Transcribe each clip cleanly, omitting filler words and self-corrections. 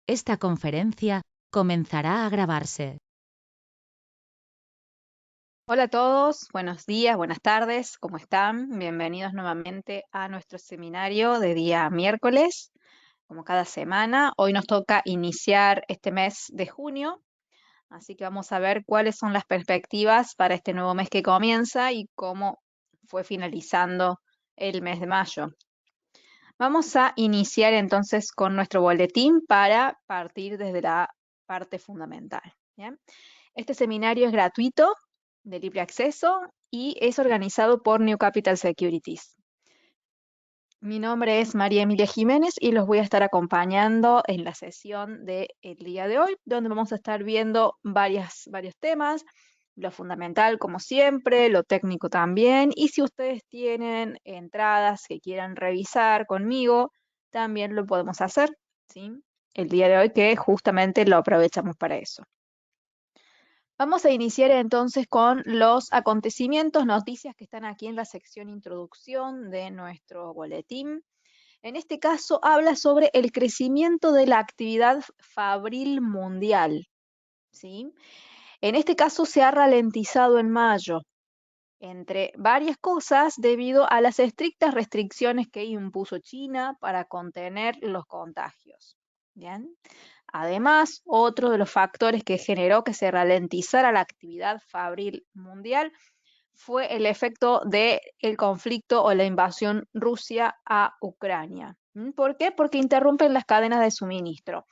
Esta conferencia comenzará a grabarse. Hola a todos, buenos días, buenas tardes, ¿cómo están? Bienvenidos nuevamente a nuestro seminario de día miércoles, como cada semana. Hoy nos toca iniciar este mes de junio, así que vamos a ver cuáles son las perspectivas para este nuevo mes que comienza y cómo fue finalizando el mes de mayo. Vamos a iniciar entonces con nuestro boletín para partir desde la parte fundamental. ¿Bien? Este seminario es gratuito, de libre acceso y es organizado por New Capital Securities. Mi nombre es María Emilia Jiménez y los voy a estar acompañando en la sesión del día de hoy, donde vamos a estar viendo varios temas, lo fundamental como siempre, lo técnico también, y si ustedes tienen entradas que quieran revisar conmigo, también lo podemos hacer, ¿sí? El día de hoy que justamente lo aprovechamos para eso. Vamos a iniciar entonces con los acontecimientos, noticias que están aquí en la sección introducción de nuestro boletín. En este caso habla sobre el crecimiento de la actividad fabril mundial, ¿sí? En este caso se ha ralentizado en mayo, entre varias cosas, debido a las estrictas restricciones que impuso China para contener los contagios. ¿Bien? Además, otro de los factores que generó que se ralentizara la actividad fabril mundial fue el efecto del conflicto o la invasión Rusia a Ucrania. ¿Por qué? Porque interrumpen las cadenas de suministro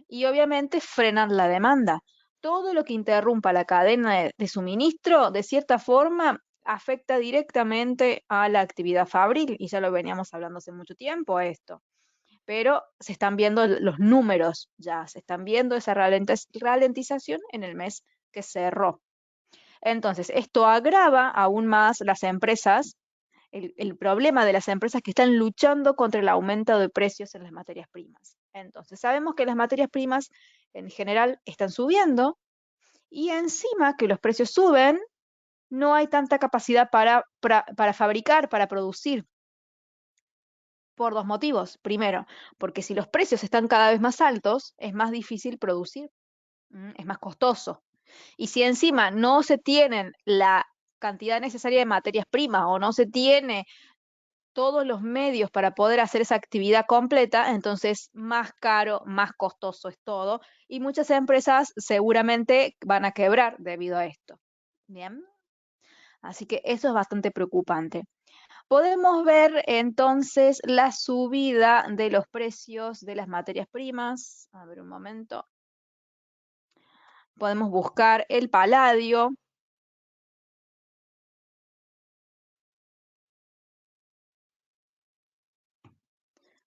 y obviamente frenan la demanda. Todo lo que interrumpa la cadena de suministro, de cierta forma, afecta directamente a la actividad fabril, y ya lo veníamos hablando hace mucho tiempo esto, pero se están viendo los números ya, se están viendo esa ralentización en el mes que cerró. Entonces, esto agrava aún más las empresas, el problema de las empresas que están luchando contra el aumento de precios en las materias primas. Entonces, sabemos que las materias primas en general están subiendo y encima que los precios suben, no hay tanta capacidad para fabricar, para producir, por dos motivos. Primero, porque si los precios están cada vez más altos, es más difícil producir, es más costoso. Y si encima no se tienen la cantidad necesaria de materias primas o no se tiene todos los medios para poder hacer esa actividad completa, entonces más caro, más costoso es todo y muchas empresas seguramente van a quebrar debido a esto. Bien, así que eso es bastante preocupante. Podemos ver entonces la subida de los precios de las materias primas. A ver un momento. Podemos buscar el paladio.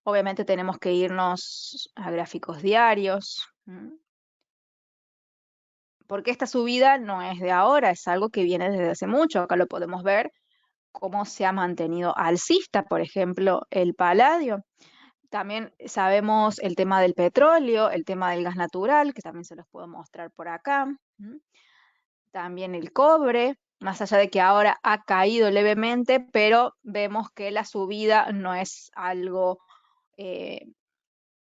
Obviamente tenemos que irnos a gráficos diarios, porque esta subida no es de ahora, es algo que viene desde hace mucho. Acá lo podemos ver cómo se ha mantenido alcista, por ejemplo, el paladio. También sabemos el tema del petróleo, el tema del gas natural, que también se los puedo mostrar por acá. También el cobre, más allá de que ahora ha caído levemente, pero vemos que la subida no es algo eh,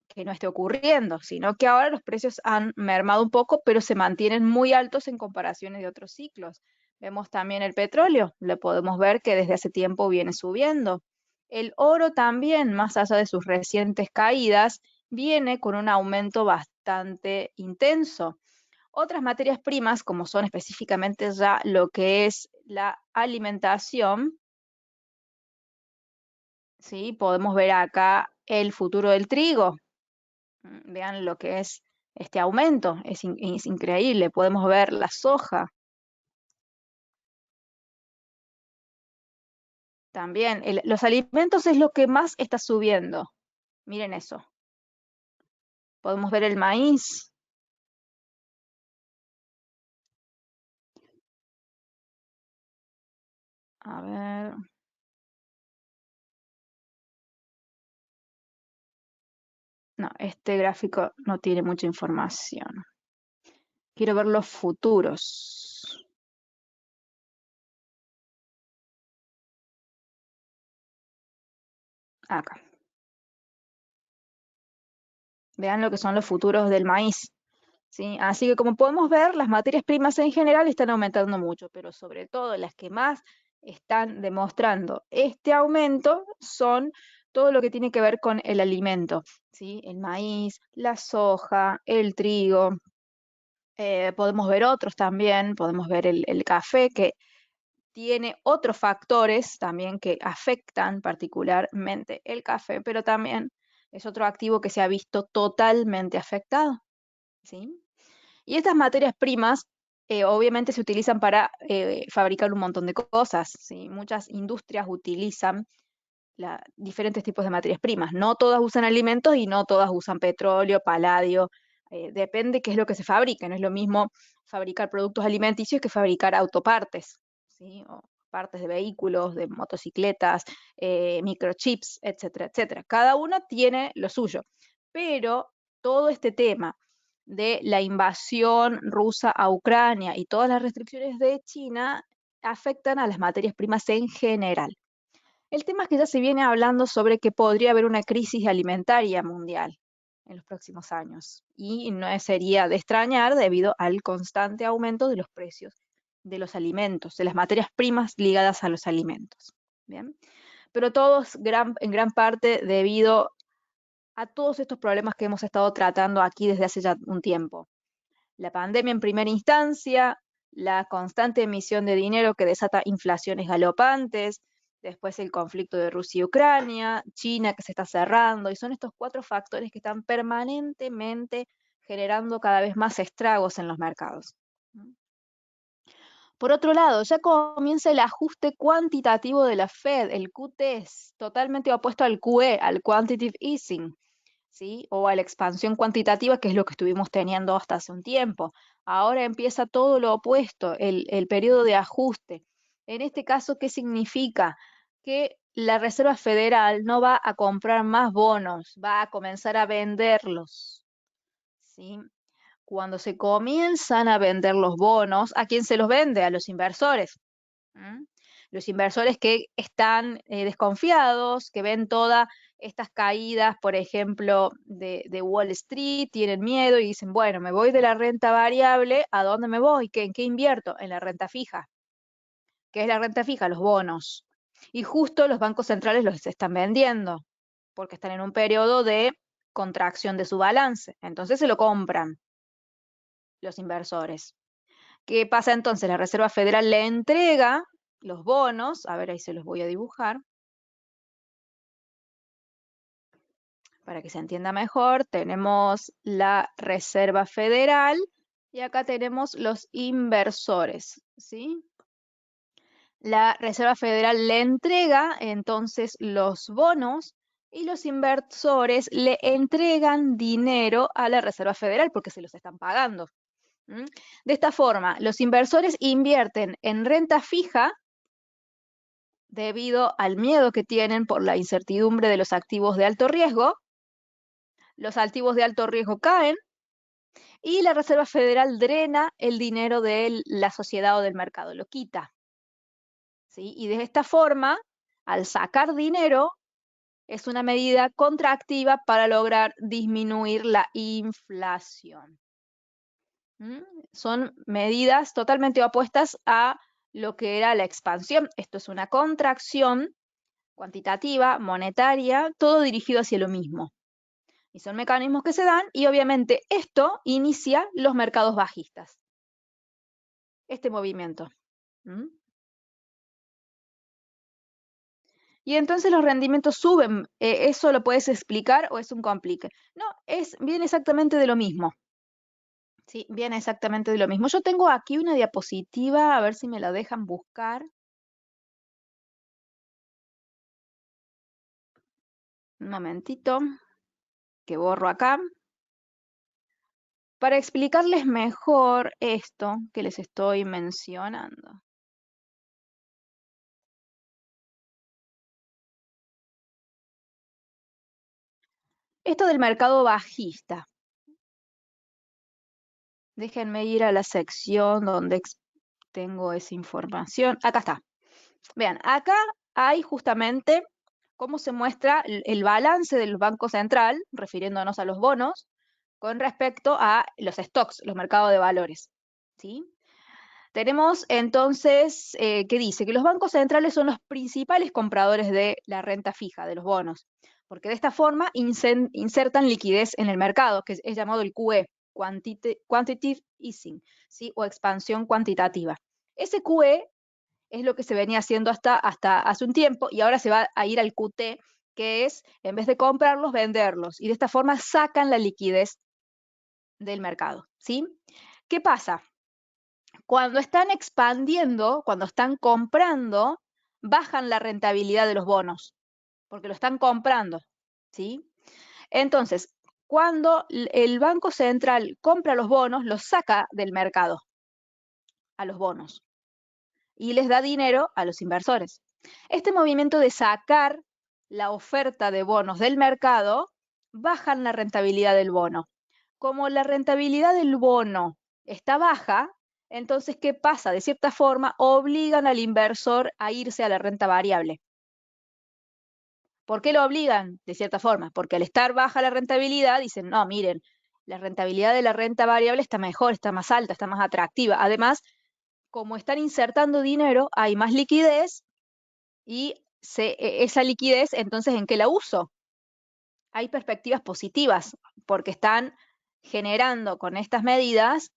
que no esté ocurriendo, sino que ahora los precios han mermado un poco, pero se mantienen muy altos en comparaciones de otros ciclos. Vemos también el petróleo, le podemos ver que desde hace tiempo viene subiendo. El oro también, más allá de sus recientes caídas, viene con un aumento bastante intenso. Otras materias primas, como son específicamente ya lo que es la alimentación, ¿sí? Podemos ver acá el futuro del trigo. Vean lo que es este aumento, es increíble. Podemos ver la soja. También, los alimentos es lo que más está subiendo. Miren eso. Podemos ver el maíz. A ver. No, este gráfico no tiene mucha información. Quiero ver los futuros. Acá. Vean lo que son los futuros del maíz, ¿sí? Así que como podemos ver, las materias primas en general están aumentando mucho, pero sobre todo las que más están demostrando este aumento son todo lo que tiene que ver con el alimento, ¿sí? El maíz, la soja, el trigo. Podemos ver otros también, podemos ver el café, que tiene otros factores también que afectan particularmente el café, pero también es otro activo que se ha visto totalmente afectado, ¿sí? Y estas materias primas obviamente se utilizan para fabricar un montón de cosas, ¿sí? Muchas industrias utilizan diferentes tipos de materias primas. No todas usan alimentos y no todas usan petróleo, paladio. Depende qué es lo que se fabrica. No es lo mismo fabricar productos alimenticios que fabricar autopartes, ¿sí? O partes de vehículos, de motocicletas, microchips, etcétera, etcétera. Cada una tiene lo suyo. Pero todo este tema de la invasión rusa a Ucrania y todas las restricciones de China afectan a las materias primas en general. El tema es que ya se viene hablando sobre que podría haber una crisis alimentaria mundial en los próximos años y no sería de extrañar debido al constante aumento de los precios de los alimentos, de las materias primas ligadas a los alimentos. Bien, pero todos en gran parte debido a todos estos problemas que hemos estado tratando aquí desde hace ya un tiempo. La pandemia en primera instancia, la constante emisión de dinero que desata inflaciones galopantes, después el conflicto de Rusia y Ucrania, China que se está cerrando, y son estos cuatro factores que están permanentemente generando cada vez más estragos en los mercados. Por otro lado, ya comienza el ajuste cuantitativo de la Fed, el QT, es totalmente opuesto al QE, al Quantitative Easing, ¿sí? O a la expansión cuantitativa, que es lo que estuvimos teniendo hasta hace un tiempo. Ahora empieza todo lo opuesto, el periodo de ajuste. En este caso, ¿qué significa? Que la Reserva Federal no va a comprar más bonos, va a comenzar a venderlos, ¿sí? Cuando se comienzan a vender los bonos, ¿a quién se los vende? A los inversores. ¿Mm? Los inversores que están desconfiados, que ven todas estas caídas, por ejemplo, de Wall Street, tienen miedo y dicen, bueno, me voy de la renta variable, ¿a dónde me voy? ¿En qué invierto? En la renta fija. ¿Qué es la renta fija? Los bonos. Y justo los bancos centrales los están vendiendo, porque están en un periodo de contracción de su balance. Entonces se lo compran los inversores. ¿Qué pasa entonces? La Reserva Federal le entrega los bonos, a ver, ahí se los voy a dibujar, para que se entienda mejor. Tenemos la Reserva Federal y acá tenemos los inversores, ¿sí? La Reserva Federal le entrega entonces los bonos y los inversores le entregan dinero a la Reserva Federal porque se los están pagando. De esta forma, los inversores invierten en renta fija debido al miedo que tienen por la incertidumbre de los activos de alto riesgo. Los activos de alto riesgo caen y la Reserva Federal drena el dinero de la sociedad o del mercado, lo quita, ¿sí? Y de esta forma, al sacar dinero, es una medida contractiva para lograr disminuir la inflación. Son medidas totalmente opuestas a lo que era la expansión. Esto es una contracción cuantitativa, monetaria, todo dirigido hacia lo mismo. Y son mecanismos que se dan y obviamente esto inicia los mercados bajistas. Este movimiento. Y entonces los rendimientos suben. ¿Eso lo puedes explicar o es un complique? No, viene exactamente de lo mismo. Sí, viene exactamente de lo mismo. Yo tengo aquí una diapositiva, a ver si me la dejan buscar. Un momentito, que borro acá. Para explicarles mejor esto que les estoy mencionando. Esto del mercado bajista. Déjenme ir a la sección donde tengo esa información. Acá está. Vean, acá hay justamente cómo se muestra el balance del Banco Central, refiriéndonos a los bonos, con respecto a los stocks, los mercados de valores. ¿Sí? Tenemos entonces, que dice que los bancos centrales son los principales compradores de la renta fija, de los bonos, porque de esta forma insertan liquidez en el mercado, que es llamado el QE, Quantitative Easing, ¿sí? O expansión cuantitativa. Ese QE es lo que se venía haciendo hasta hace un tiempo y ahora se va a ir al QT, que es, en vez de comprarlos, venderlos. Y de esta forma sacan la liquidez del mercado. ¿Sí? ¿Qué pasa? Cuando están expandiendo, cuando están comprando, bajan la rentabilidad de los bonos, porque lo están comprando. ¿Sí? Entonces, cuando el Banco Central compra los bonos, los saca del mercado a los bonos y les da dinero a los inversores. Este movimiento de sacar la oferta de bonos del mercado bajan la rentabilidad del bono. Como la rentabilidad del bono está baja, entonces, ¿qué pasa? De cierta forma, obligan al inversor a irse a la renta variable. ¿Por qué lo obligan? De cierta forma, porque al estar baja la rentabilidad, dicen, no, miren, la rentabilidad de la renta variable está mejor, está más alta, está más atractiva. Además, como están insertando dinero, hay más liquidez y esa liquidez, entonces, ¿en qué la uso? Hay perspectivas positivas, porque están generando con estas medidas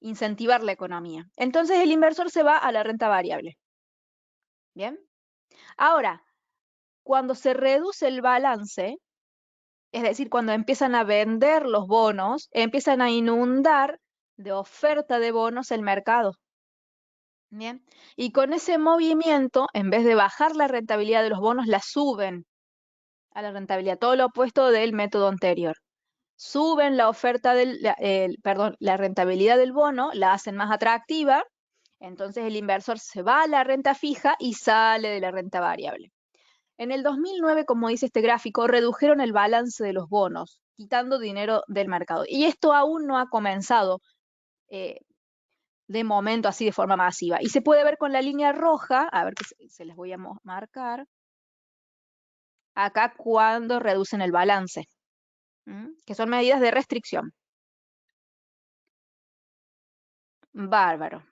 incentivar la economía. Entonces el inversor se va a la renta variable. ¿Bien? Ahora, cuando se reduce el balance, es decir, cuando empiezan a vender los bonos, empiezan a inundar de oferta de bonos el mercado. Bien, y con ese movimiento, en vez de bajar la rentabilidad de los bonos, la suben a la rentabilidad, todo lo opuesto del método anterior. Suben la oferta perdón, la rentabilidad del bono, la hacen más atractiva, entonces el inversor se va a la renta fija y sale de la renta variable. En el 2009, como dice este gráfico, redujeron el balance de los bonos, quitando dinero del mercado. Y esto aún no ha comenzado eh, de momento así de forma masiva. Y se puede ver con la línea roja, a ver que se les voy a marcar, acá cuando reducen el balance, que son medidas de restricción. Bárbaro.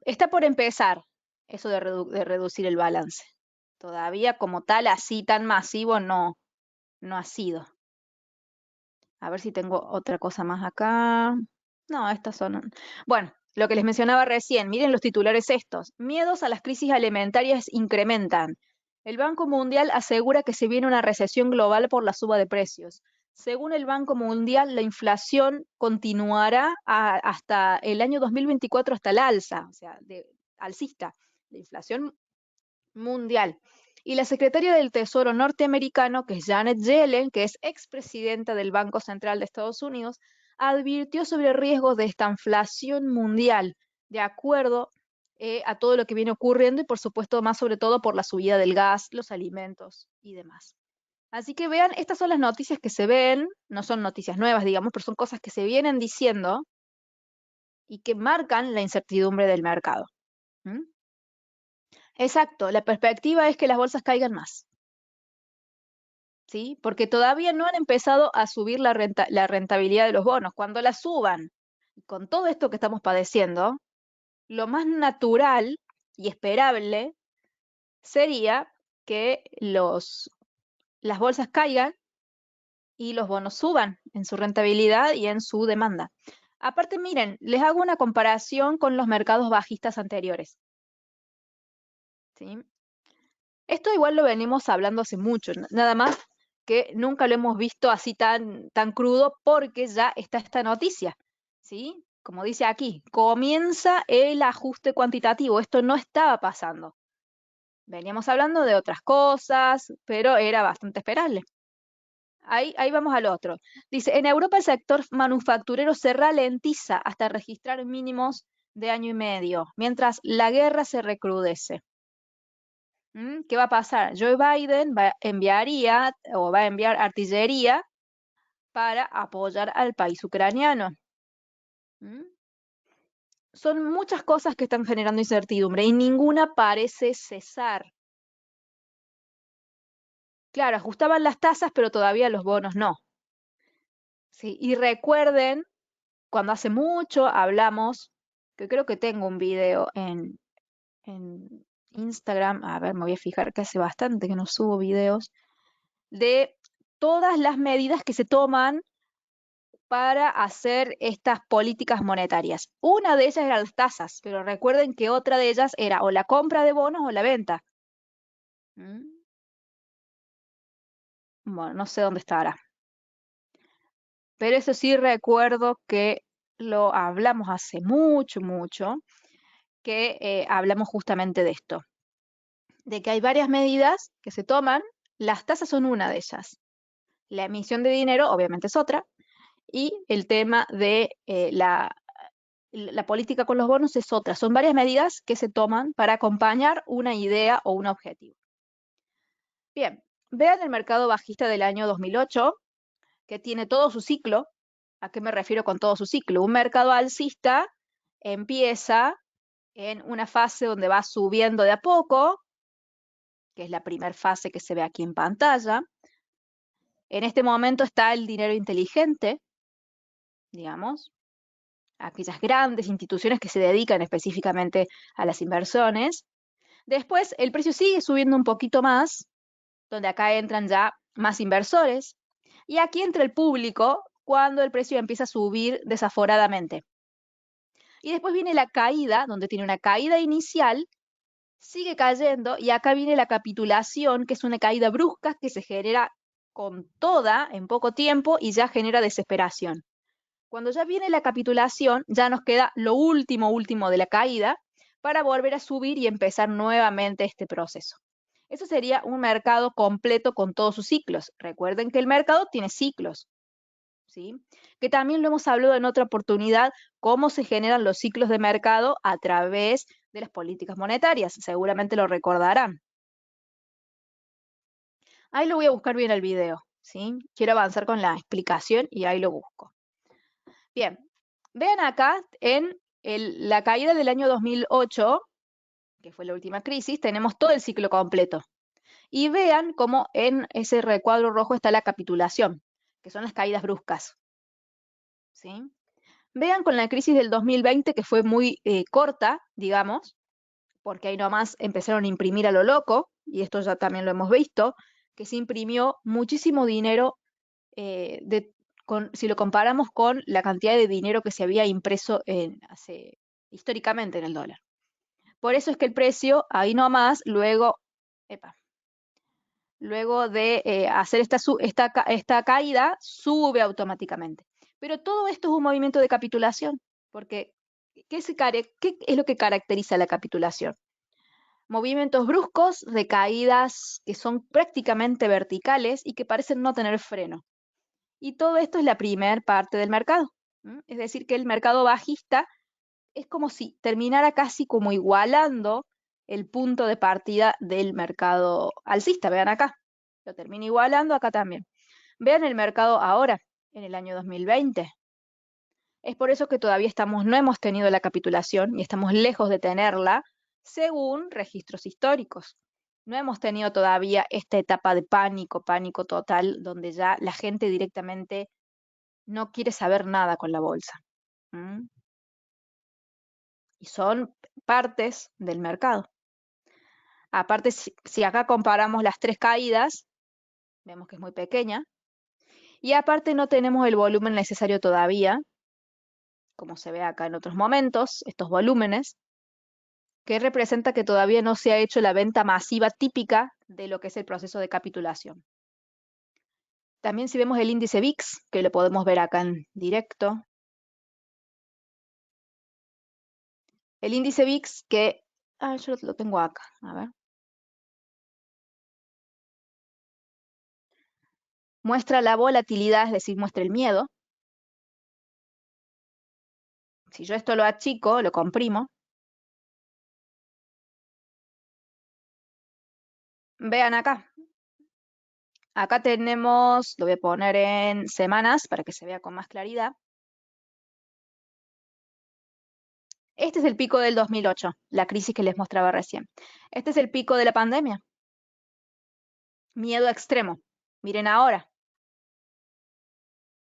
Está por empezar eso de reducir el balance. Todavía como tal, así tan masivo, no ha sido. A ver si tengo otra cosa más acá. No, estas son... Bueno, lo que les mencionaba recién, miren los titulares estos. Miedos a las crisis alimentarias incrementan. El Banco Mundial asegura que se viene una recesión global por la suba de precios. Según el Banco Mundial, la inflación continuará hasta el año 2024 hasta el alza, o sea, alcista, la inflación mundial. Y la secretaria del Tesoro norteamericano, que es Janet Yellen, que es expresidenta del Banco Central de Estados Unidos, advirtió sobre riesgos de esta inflación mundial, de acuerdo a todo lo que viene ocurriendo y por supuesto más sobre todo por la subida del gas, los alimentos y demás. Así que vean, estas son las noticias que se ven, no son noticias nuevas, digamos, pero son cosas que se vienen diciendo y que marcan la incertidumbre del mercado. ¿Mm? Exacto, la perspectiva es que las bolsas caigan más. ¿Sí? Porque todavía no han empezado a subir la rentabilidad de los bonos. Cuando la suban, con todo esto que estamos padeciendo, lo más natural y esperable sería que las bolsas caigan y los bonos suban en su rentabilidad y en su demanda. Aparte, miren, les hago una comparación con los mercados bajistas anteriores. ¿Sí? Esto igual lo venimos hablando hace mucho, nada más que nunca lo hemos visto así tan crudo porque ya está esta noticia, ¿sí? Como dice aquí, comienza el ajuste cuantitativo. Esto no estaba pasando. Veníamos hablando de otras cosas, pero era bastante esperable. Ahí vamos al otro. Dice, en Europa el sector manufacturero se ralentiza hasta registrar mínimos de año y medio, mientras la guerra se recrudece. ¿Qué va a pasar? Joe Biden enviaría o va a enviar artillería para apoyar al país ucraniano. ¿Mm? son muchas cosas que están generando incertidumbre y ninguna parece cesar. Claro, ajustaban las tasas, pero todavía los bonos no. ¿Sí? Y recuerden, cuando hace mucho hablamos, que creo que tengo un video en Instagram, a ver, me voy a fijar que hace bastante que no subo videos, de todas las medidas que se toman para hacer estas políticas monetarias. Una de ellas eran las tasas, pero recuerden que otra de ellas era o la compra de bonos o la venta. ¿Mm? Bueno, no sé dónde estará. Pero eso sí recuerdo que lo hablamos hace mucho, mucho, que hablamos justamente de esto, de que hay varias medidas que se toman, las tasas son una de ellas. La emisión de dinero obviamente es otra, y el tema de la política con los bonos es otra. Son varias medidas que se toman para acompañar una idea o un objetivo. Bien, vean el mercado bajista del año 2008, que tiene todo su ciclo. ¿A qué me refiero con todo su ciclo? Un mercado alcista empieza en una fase donde va subiendo de a poco, que es la primera fase que se ve aquí en pantalla. En este momento está el dinero inteligente, digamos, aquellas grandes instituciones que se dedican específicamente a las inversiones. Después el precio sigue subiendo un poquito más, donde acá entran ya más inversores, y aquí entra el público cuando el precio empieza a subir desaforadamente. Y después viene la caída, donde tiene una caída inicial, sigue cayendo, y acá viene la capitulación, que es una caída brusca que se genera con toda en poco tiempo y ya genera desesperación. Cuando ya viene la capitulación, ya nos queda lo último, último de la caída para volver a subir y empezar nuevamente este proceso. Eso sería un mercado completo con todos sus ciclos. Recuerden que el mercado tiene ciclos, ¿sí? Que también lo hemos hablado en otra oportunidad, cómo se generan los ciclos de mercado a través de las políticas monetarias. Seguramente lo recordarán. Ahí lo voy a buscar bien el video, ¿sí? Quiero avanzar con la explicación y ahí lo busco. Bien, vean acá en la caída del año 2008, que fue la última crisis, tenemos todo el ciclo completo. Y vean cómo en ese recuadro rojo está la capitulación, que son las caídas bruscas. ¿Sí? Vean con la crisis del 2020, que fue muy corta, digamos, porque ahí nomás empezaron a imprimir a lo loco, y esto ya también lo hemos visto, que se imprimió muchísimo dinero si lo comparamos con la cantidad de dinero que se había impreso históricamente en el dólar. Por eso es que el precio, ahí nomás, epa, luego de hacer esta caída, sube automáticamente. Pero todo esto es un movimiento de capitulación, porque ¿qué es lo que caracteriza la capitulación? Movimientos bruscos de caídas que son prácticamente verticales y que parecen no tener freno. Y todo esto es la primera parte del mercado. Es decir, que el mercado bajista es como si terminara casi como igualando el punto de partida del mercado alcista. Vean acá, lo termina igualando acá también. Vean el mercado ahora, en el año 2020. Es por eso que todavía no hemos tenido la capitulación y estamos lejos de tenerla, según registros históricos. No hemos tenido todavía esta etapa de pánico, pánico total, donde ya la gente directamente no quiere saber nada con la bolsa. Y son partes del mercado. Aparte, si acá comparamos las tres caídas, vemos que es muy pequeña. Y aparte no tenemos el volumen necesario todavía, como se ve acá en otros momentos, estos volúmenes, que representa que todavía no se ha hecho la venta masiva típica de lo que es el proceso de capitulación. También si vemos el índice VIX, que lo podemos ver acá en directo. El índice VIX que... yo lo tengo acá, a ver. Muestra la volatilidad, es decir, muestra el miedo. Si yo esto lo achico, lo comprimo. Vean acá. Acá tenemos, lo voy a poner en semanas para que se vea con más claridad. Este es el pico del 2008, la crisis que les mostraba recién. Este es el pico de la pandemia. Miedo extremo. Miren ahora,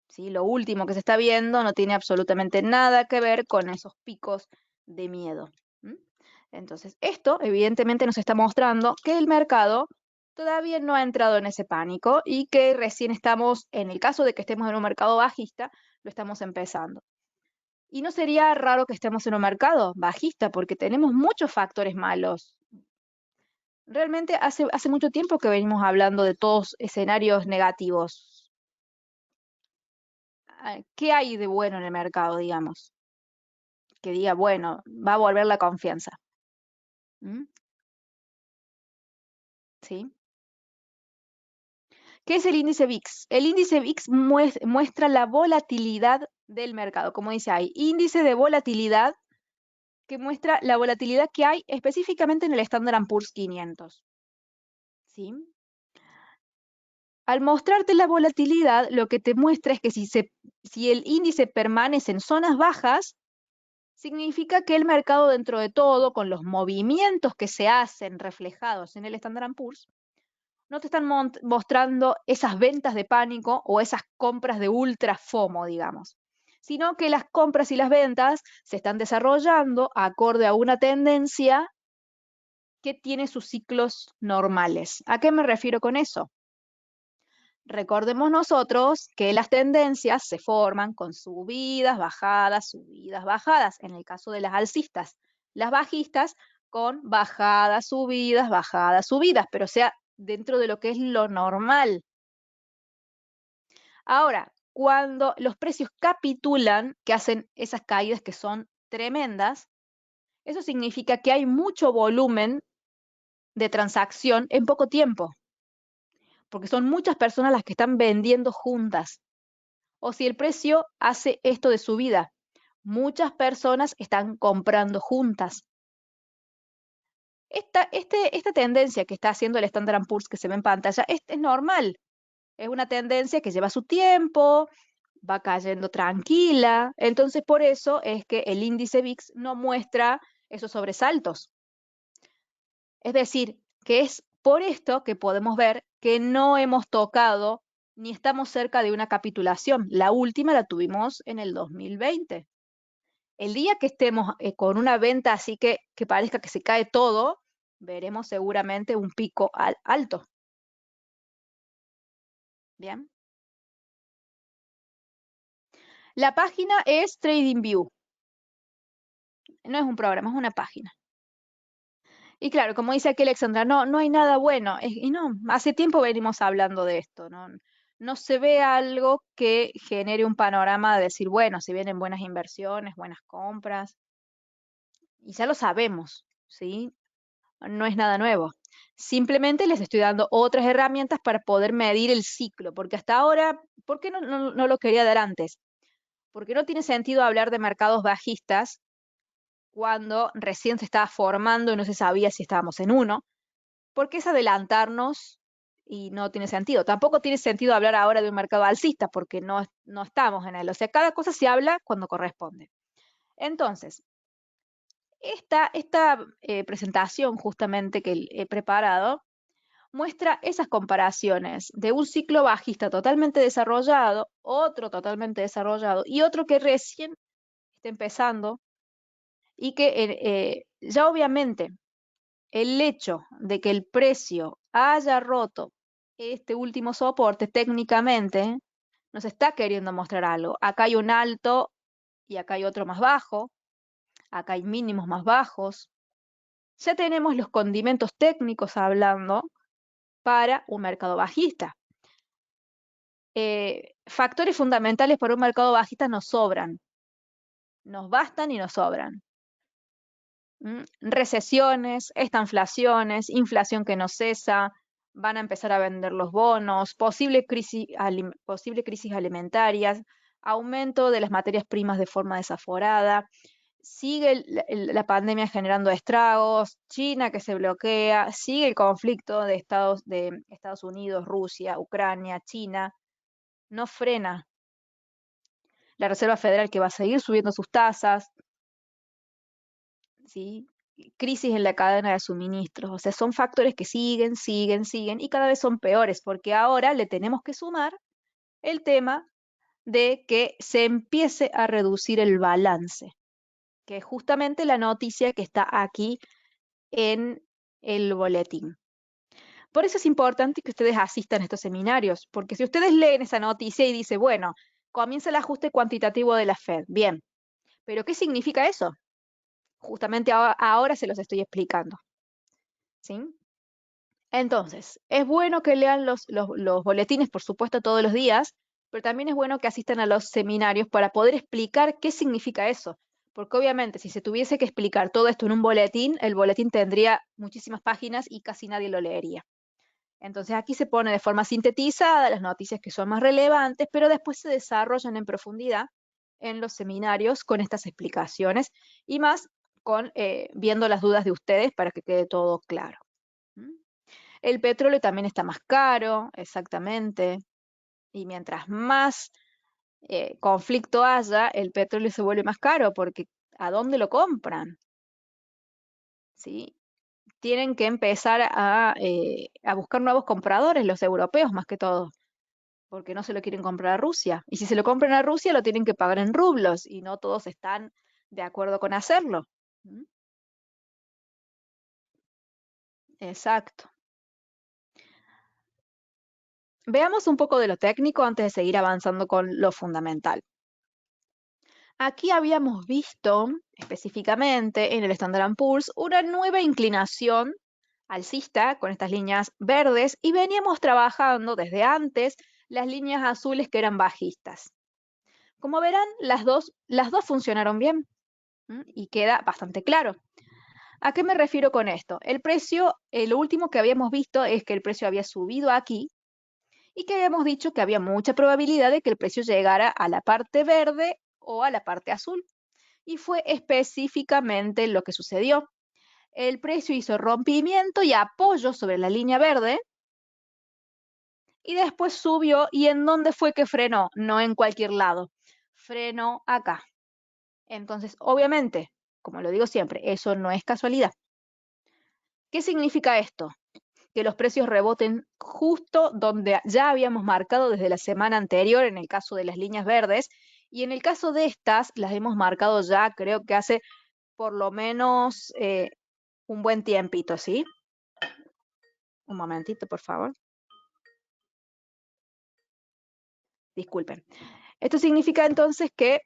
¿sí? Lo último que se está viendo no tiene absolutamente nada que ver con esos picos de miedo. ¿M? Entonces, esto evidentemente nos está mostrando que el mercado todavía no ha entrado en ese pánico y que recién estamos, en el caso de que estemos en un mercado bajista, lo estamos empezando. Y no sería raro que estemos en un mercado bajista porque tenemos muchos factores malos. Realmente hace mucho tiempo que venimos hablando de todos escenarios negativos. ¿Qué hay de bueno en el mercado, digamos? Que diga, bueno, va a volver la confianza. ¿Mm? ¿Sí? ¿Qué es el índice VIX? El índice VIX muestra la volatilidad del mercado. Como dice ahí, índice de volatilidad que muestra la volatilidad que hay específicamente en el Standard Poor's 500. ¿Sí? Al mostrarte la volatilidad, lo que te muestra es que si el índice permanece en zonas bajas, significa que el mercado dentro de todo, con los movimientos que se hacen reflejados en el Standard Poor's, no te están mostrando esas ventas de pánico o esas compras de ultra FOMO, digamos, sino que las compras y las ventas se están desarrollando acorde a una tendencia que tiene sus ciclos normales. ¿A qué me refiero con eso? Recordemos nosotros que las tendencias se forman con subidas, bajadas, en el caso de las alcistas. Las bajistas con bajadas, subidas, pero sea dentro de lo que es lo normal. Ahora, cuando los precios capitulan, que hacen esas caídas que son tremendas, eso significa que hay mucho volumen de transacción en poco tiempo, porque son muchas personas las que están vendiendo juntas. O si el precio hace esto de subida, muchas personas están comprando juntas. Esta tendencia que está haciendo el Standard Poor's que se ve en pantalla es normal. Es una tendencia que lleva su tiempo, va cayendo tranquila. Entonces, por eso es que el índice VIX no muestra esos sobresaltos. Es decir, que es por esto que podemos ver que no hemos tocado ni estamos cerca de una capitulación. La última la tuvimos en el 2020. El día que estemos con una venta así que parezca que se cae todo, veremos seguramente un pico alto. Bien. La página es TradingView. No es un programa, es una página. Y claro, como dice aquí Alexandra, no hay nada bueno. Y no, hace tiempo venimos hablando de esto, ¿no? No se ve algo que genere un panorama de decir, bueno, si vienen buenas inversiones, buenas compras, y ya lo sabemos, ¿sí? No es nada nuevo. Simplemente les estoy dando otras herramientas para poder medir el ciclo, porque hasta ahora, ¿por qué no lo quería dar antes? Porque no tiene sentido hablar de mercados bajistas cuando recién se estaba formando y no se sabía si estábamos en uno, porque es adelantarnos y no tiene sentido. Tampoco tiene sentido hablar ahora de un mercado alcista porque no estamos en él. O sea, cada cosa se habla cuando corresponde. Entonces, esta presentación justamente que he preparado muestra esas comparaciones de un ciclo bajista totalmente desarrollado, otro totalmente desarrollado y otro que recién está empezando y que ya obviamente el hecho de que el precio haya roto este último soporte técnicamente nos está queriendo mostrar algo. Acá hay un alto y acá hay otro más bajo, acá hay mínimos más bajos. Ya tenemos los condimentos técnicos hablando para un mercado bajista. Factores fundamentales para un mercado bajista nos sobran, nos bastan y nos sobran. Recesiones, estanflaciones, inflación que no cesa, van a empezar a vender los bonos, posible crisis alimentarias, aumento de las materias primas de forma desaforada, sigue la pandemia generando estragos, China que se bloquea, sigue el conflicto de Estados Unidos, Rusia, Ucrania, China, no frena. La Reserva Federal que va a seguir subiendo sus tasas. ¿sí? Crisis en la cadena de suministros, o sea, son factores que siguen, siguen, siguen y cada vez son peores, porque ahora le tenemos que sumar el tema de que se empiece a reducir el balance, que es justamente la noticia que está aquí en el boletín. Por eso es importante que ustedes asistan a estos seminarios, porque si ustedes leen esa noticia y dice, bueno, comienza el ajuste cuantitativo de la Fed, bien, pero ¿qué significa eso? Justamente ahora se los estoy explicando, ¿sí? Entonces, es bueno que lean los boletines, por supuesto, todos los días, pero también es bueno que asistan a los seminarios para poder explicar qué significa eso. Porque obviamente, si se tuviese que explicar todo esto en un boletín, el boletín tendría muchísimas páginas y casi nadie lo leería. Entonces aquí se pone de forma sintetizada las noticias que son más relevantes, pero después se desarrollan en profundidad en los seminarios con estas explicaciones y más con viendo las dudas de ustedes para que quede todo claro. ¿Mm? El petróleo también está más caro, exactamente, y mientras más conflicto haya, el petróleo se vuelve más caro porque ¿a dónde lo compran? ¿Sí? Tienen que empezar a buscar nuevos compradores, los europeos más que todo, porque no se lo quieren comprar a Rusia. Y si se lo compran a Rusia, lo tienen que pagar en rublos y no todos están de acuerdo con hacerlo. ¿Mm? Exacto. Veamos un poco de lo técnico antes de seguir avanzando con lo fundamental. Aquí habíamos visto específicamente en el Standard Poor's una nueva inclinación alcista con estas líneas verdes y veníamos trabajando desde antes las líneas azules que eran bajistas. Como verán, las dos funcionaron bien y queda bastante claro. ¿A qué me refiero con esto? El precio, lo último que habíamos visto es que el precio había subido aquí y que habíamos dicho que había mucha probabilidad de que el precio llegara a la parte verde o a la parte azul. Y fue específicamente lo que sucedió. El precio hizo rompimiento y apoyo sobre la línea verde y después subió. ¿Y en dónde fue que frenó? No en cualquier lado. Frenó acá. Entonces, obviamente, como lo digo siempre, eso no es casualidad. ¿Qué significa esto? Que los precios reboten justo donde ya habíamos marcado desde la semana anterior, en el caso de las líneas verdes, y en el caso de estas, las hemos marcado ya, creo que hace por lo menos un buen tiempito, ¿sí? Un momentito, por favor. Disculpen. Esto significa entonces que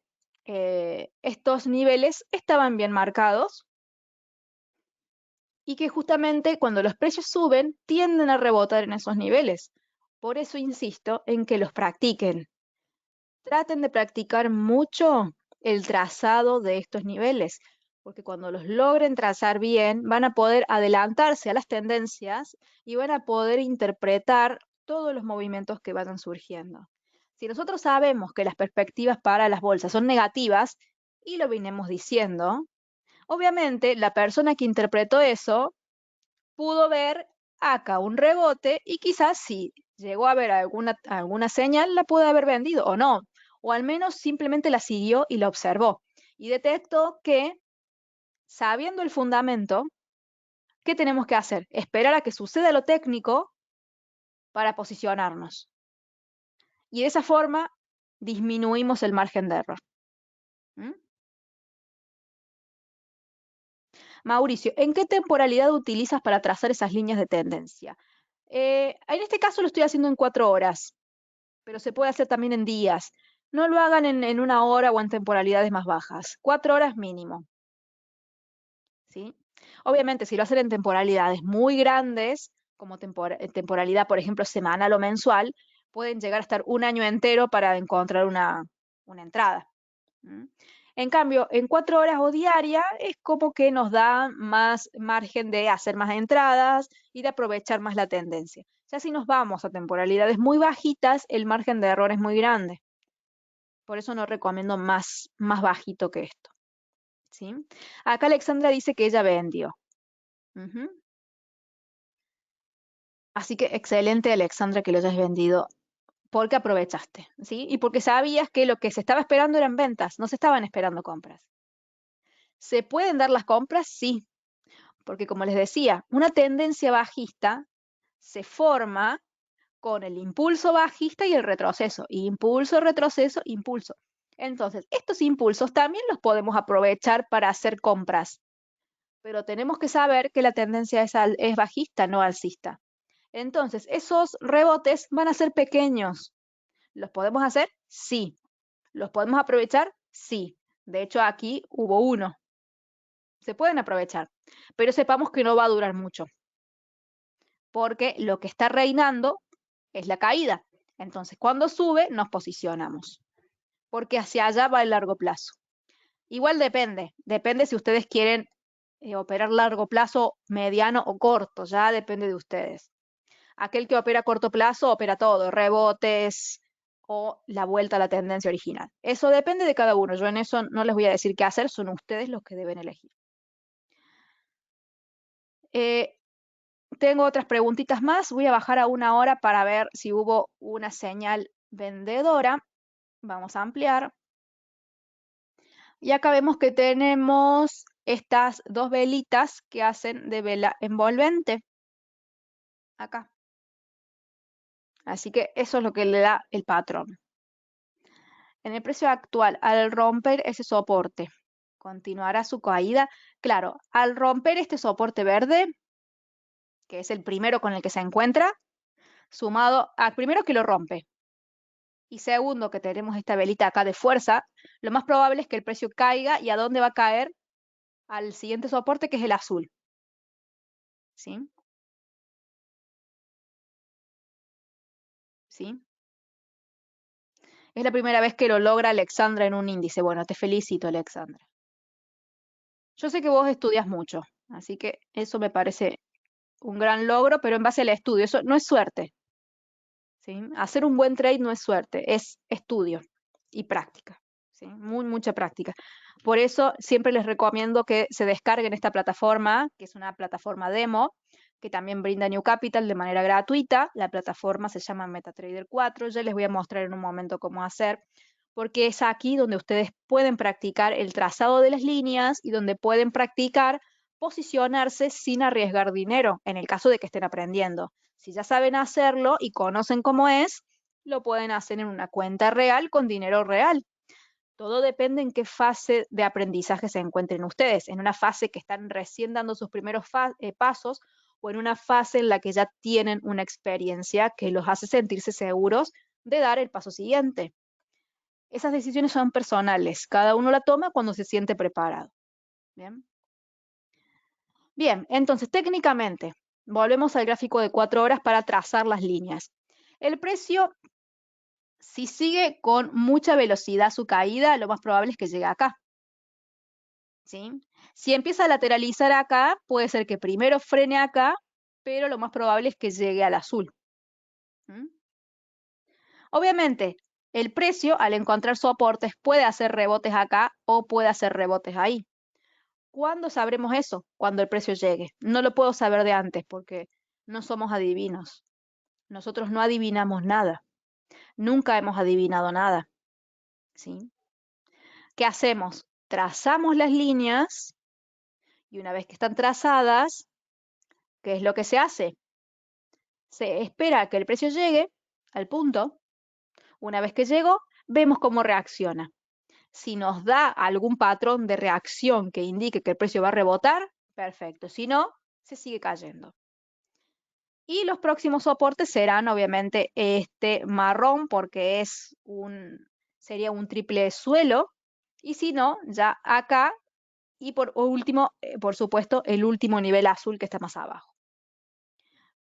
estos niveles estaban bien marcados y que justamente cuando los precios suben tienden a rebotar en esos niveles. Por eso insisto en que los practiquen. Traten de practicar mucho el trazado de estos niveles, porque cuando los logren trazar bien, van a poder adelantarse a las tendencias y van a poder interpretar todos los movimientos que vayan surgiendo. Si nosotros sabemos que las perspectivas para las bolsas son negativas, y lo venimos diciendo, obviamente la persona que interpretó eso pudo ver acá un rebote y quizás si llegó a ver alguna señal, la puede haber vendido o no, o al menos simplemente la siguió y la observó. Y detectó que, sabiendo el fundamento, ¿qué tenemos que hacer? Esperar a que suceda lo técnico para posicionarnos. Y de esa forma disminuimos el margen de error. ¿Mm? Mauricio, ¿en qué temporalidad utilizas para trazar esas líneas de tendencia? En este caso lo estoy haciendo en 4 horas, pero se puede hacer también en días. No lo hagan en 1 hora o en temporalidades más bajas. 4 horas mínimo. ¿Sí? Obviamente, si lo hacen en temporalidades muy grandes, como temporalidad, por ejemplo, semanal o mensual, pueden llegar a estar un año entero para encontrar una entrada. ¿Mm? En cambio, en 4 horas o diaria es como que nos da más margen de hacer más entradas y de aprovechar más la tendencia. Ya si nos vamos a temporalidades muy bajitas, el margen de error es muy grande. Por eso no recomiendo más bajito que esto. ¿Sí? Acá Alexandra dice que ella vendió. Ujú. Así que excelente, Alexandra, que lo hayas vendido porque aprovechaste, ¿sí? Y porque sabías que lo que se estaba esperando eran ventas, no se estaban esperando compras. ¿Se pueden dar las compras? Sí, porque como les decía, una tendencia bajista se forma con el impulso bajista y el retroceso. Impulso, retroceso, impulso. Entonces, estos impulsos también los podemos aprovechar para hacer compras, pero tenemos que saber que la tendencia es bajista, no alcista. Entonces, esos rebotes van a ser pequeños. ¿Los podemos hacer? Sí. ¿Los podemos aprovechar? Sí. De hecho, aquí hubo uno. Se pueden aprovechar, pero sepamos que no va a durar mucho, porque lo que está reinando es la caída. Entonces, cuando sube, nos posicionamos, porque hacia allá va el largo plazo. Igual depende si ustedes quieren operar largo plazo, mediano o corto, ya depende de ustedes. Aquel que opera a corto plazo opera todo, rebotes o la vuelta a la tendencia original. Eso depende de cada uno. Yo en eso no les voy a decir qué hacer, son ustedes los que deben elegir. Tengo otras preguntitas más. Voy a bajar a 1 hora para ver si hubo una señal vendedora. Vamos a ampliar. Y acá vemos que tenemos estas dos velitas que hacen de vela envolvente. Acá. Así que eso es lo que le da el patrón. En el precio actual, al romper ese soporte, continuará su caída. Claro, al romper este soporte verde, que es el primero con el que se encuentra, sumado a primero que lo rompe, y segundo que tenemos esta velita acá de fuerza, lo más probable es que el precio caiga. ¿Y a dónde va a caer? Al siguiente soporte, que es el azul. ¿Sí? ¿Sí? Es la primera vez que lo logra Alexandra en un índice. Bueno, te felicito, Alexandra. Yo sé que vos estudias mucho, así que eso me parece un gran logro, pero en base al estudio. Eso no es suerte. ¿Sí? Hacer un buen trade no es suerte, es estudio y práctica. ¿Sí? Mucha práctica. Por eso siempre les recomiendo que se descarguen esta plataforma, que es una plataforma demo, que también brinda New Capital de manera gratuita. La plataforma se llama MetaTrader 4. Ya les voy a mostrar en un momento cómo hacer, porque es aquí donde ustedes pueden practicar el trazado de las líneas y donde pueden practicar posicionarse sin arriesgar dinero, en el caso de que estén aprendiendo. Si ya saben hacerlo y conocen cómo es, lo pueden hacer en una cuenta real con dinero real. Todo depende en qué fase de aprendizaje se encuentren ustedes, en una fase que están recién dando sus primeros pasos o en una fase en la que ya tienen una experiencia que los hace sentirse seguros de dar el paso siguiente. Esas decisiones son personales, cada uno la toma cuando se siente preparado. Bien, Bien, entonces técnicamente, volvemos al gráfico de 4 horas para trazar las líneas. El precio, si sigue con mucha velocidad su caída, lo más probable es que llegue acá. ¿Sí? Si empieza a lateralizar acá, puede ser que primero frene acá, pero lo más probable es que llegue al azul. ¿Mm? Obviamente, el precio, al encontrar soportes, puede hacer rebotes acá o puede hacer rebotes ahí. ¿Cuándo sabremos eso? Cuando el precio llegue. No lo puedo saber de antes porque no somos adivinos. Nosotros no adivinamos nada. Nunca hemos adivinado nada. ¿Sí? ¿Qué hacemos? Trazamos las líneas y una vez que están trazadas, ¿qué es lo que se hace? Se espera que el precio llegue al punto. Una vez que llegó, vemos cómo reacciona. Si nos da algún patrón de reacción que indique que el precio va a rebotar, perfecto. Si no, se sigue cayendo. Y los próximos soportes serán obviamente este marrón porque sería un triple suelo. Y si no, ya acá. Y por último, por supuesto, el último nivel azul que está más abajo.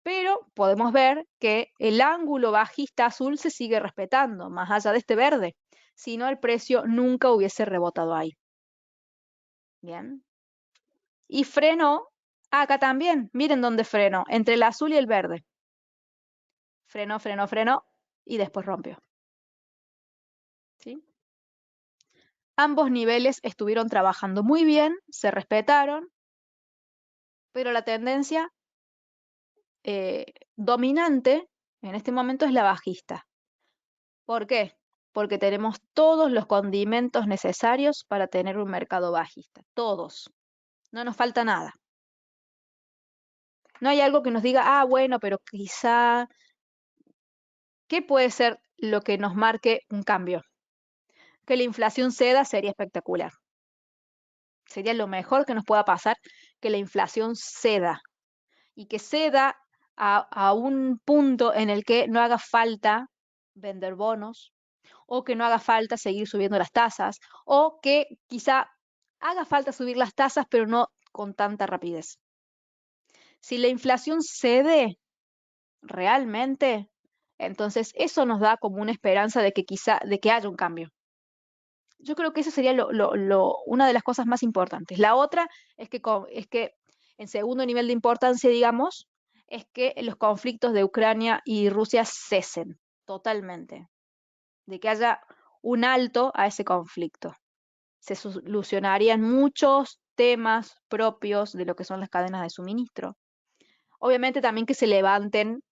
Pero podemos ver que el ángulo bajista azul se sigue respetando, más allá de este verde. Si no, el precio nunca hubiese rebotado ahí. Bien. Y frenó acá también. Miren dónde frenó, entre el azul y el verde. Frenó, frenó, frenó y después rompió. ¿Sí? Ambos niveles estuvieron trabajando muy bien, se respetaron, pero la tendencia dominante en este momento es la bajista. ¿Por qué? porque tenemos todos los condimentos necesarios para tener un mercado bajista. Todos. No nos falta nada. No hay algo que nos diga, ah, bueno, pero quizá, ¿qué puede ser lo que nos marque un cambio? Que la inflación ceda sería espectacular. Sería lo mejor que nos pueda pasar que la inflación ceda y que ceda a un punto en el que no haga falta vender bonos o que no haga falta seguir subiendo las tasas o que quizá haga falta subir las tasas pero no con tanta rapidez. Si la inflación cede realmente, entonces eso nos da como una esperanza de que quizá de que haya un cambio. Yo creo que eso sería una de las cosas más importantes. La otra es que en segundo nivel de importancia, digamos, es que los conflictos de Ucrania y Rusia cesen totalmente, de que haya un alto a ese conflicto. Se solucionarían muchos temas propios de lo que son las cadenas de suministro. Obviamente también que se levanten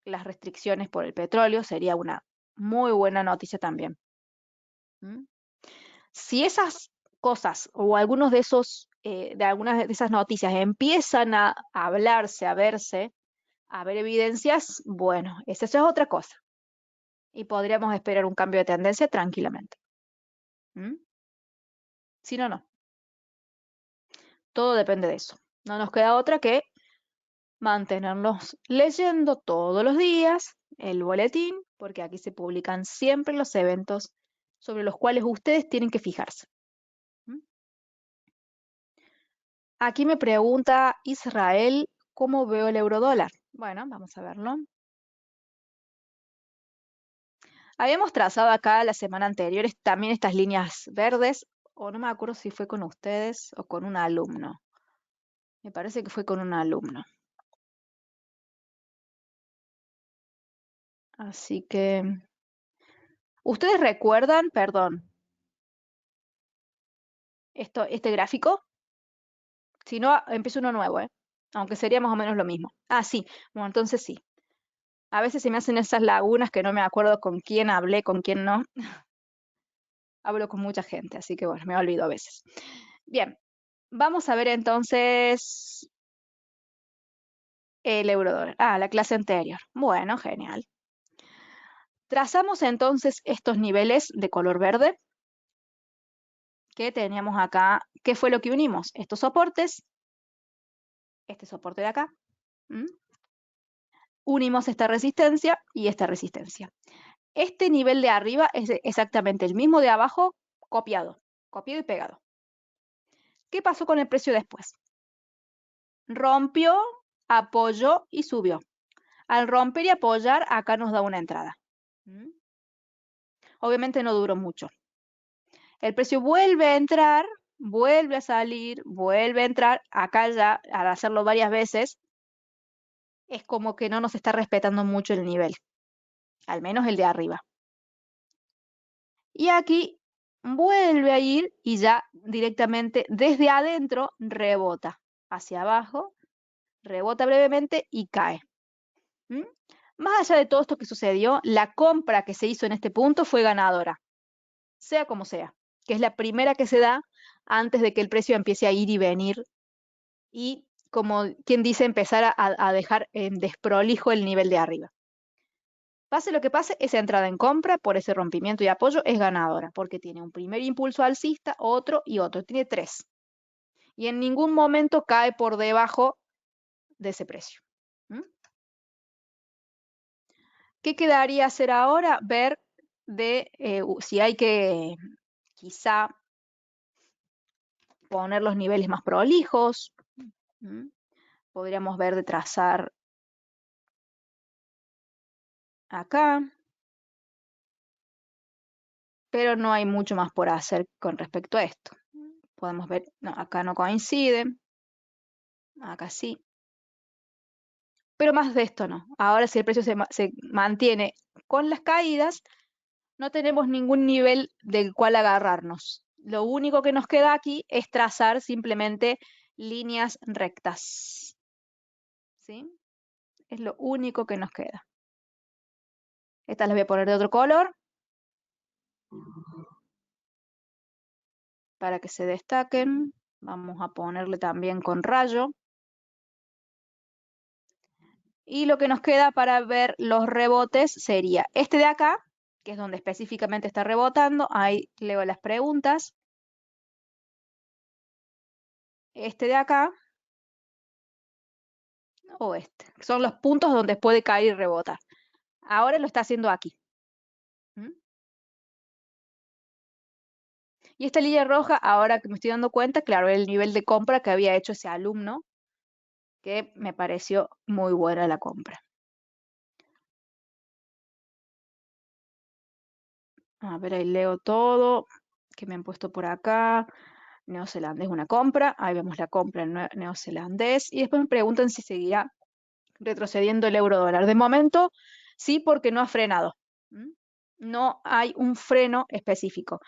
las restricciones por el petróleo sería una muy buena noticia también. ¿Mm? Si esas cosas o algunos de esos, de algunas de esas noticias empiezan a hablarse, a verse, a ver evidencias, bueno, eso es otra cosa. Y podríamos esperar un cambio de tendencia tranquilamente. ¿Mm? Si no, no. Todo depende de eso. No nos queda otra que mantenernos leyendo todos los días el boletín, porque aquí se publican siempre los eventos sobre los cuales ustedes tienen que fijarse. ¿Mm? Aquí me pregunta Israel, ¿cómo veo el eurodólar? Bueno, vamos a verlo. Habíamos trazado acá la semana anterior también estas líneas verdes, o no me acuerdo si fue con ustedes o con un alumno. Me parece que fue con un alumno. Así que, ¿ustedes recuerdan, perdón, este gráfico? Si no, empiezo uno nuevo, ¿eh? Aunque sería más o menos lo mismo. Ah, sí. Bueno, entonces sí. A veces se me hacen esas lagunas que no me acuerdo con quién hablé, con quién no. Hablo con mucha gente, así que bueno, me olvido a veces. Bien, vamos a ver entonces el eurodólar. Ah, la clase anterior. Bueno, genial. Trazamos entonces estos niveles de color verde que teníamos acá. ¿Qué fue lo que unimos? Estos soportes, este soporte de acá. ¿Mm? Unimos esta resistencia y esta resistencia. Este nivel de arriba es exactamente el mismo de abajo, copiado y pegado. ¿Qué pasó con el precio después? Rompió, apoyó y subió. Al romper y apoyar, acá nos da una entrada. ¿Mm? Obviamente no duró mucho. El precio vuelve a entrar, vuelve a salir, vuelve a entrar. Acá ya, al hacerlo varias veces, es como que no nos está respetando mucho el nivel, al menos el de arriba. Y aquí vuelve a ir y ya directamente desde adentro rebota hacia abajo, rebota brevemente y cae. ¿Mm? Más allá de todo esto que sucedió, la compra que se hizo en este punto fue ganadora, sea como sea, que es la primera que se da antes de que el precio empiece a ir y venir y, como quien dice, empezar a dejar en desprolijo el nivel de arriba. Pase lo que pase, esa entrada en compra por ese rompimiento y apoyo es ganadora, porque tiene un primer impulso alcista, otro y otro. Tiene tres. Y en ningún momento cae por debajo de ese precio. ¿Mm? ¿Qué quedaría hacer ahora? Ver si hay que quizá poner los niveles más prolijos. ¿Mm? Podríamos ver de trazar acá. Pero no hay mucho más por hacer con respecto a esto. Podemos ver, no, acá no coincide, acá sí, pero más de esto no. Ahora si el precio se mantiene con las caídas, no tenemos ningún nivel del cual agarrarnos. Lo único que nos queda aquí es trazar simplemente líneas rectas. ¿Sí? Es lo único que nos queda. Estas las voy a poner de otro color. para que se destaquen. Vamos a ponerle también con rayo. Y lo que nos queda para ver los rebotes sería este de acá, que es donde específicamente está rebotando. Ahí leo las preguntas. Este de acá o este. Son los puntos donde puede caer y rebotar. Ahora lo está haciendo aquí. ¿Mm? Y esta línea roja, ahora que me estoy dando cuenta, claro, el nivel de compra que había hecho ese alumno, que me pareció muy buena la compra. A ver, ahí leo todo que me han puesto por acá. Neozelandés, una compra. Ahí vemos la compra en neozelandés. Y después me preguntan si seguirá retrocediendo el euro dólar. De momento, sí, porque no ha frenado. ¿Mm? No hay un freno específico.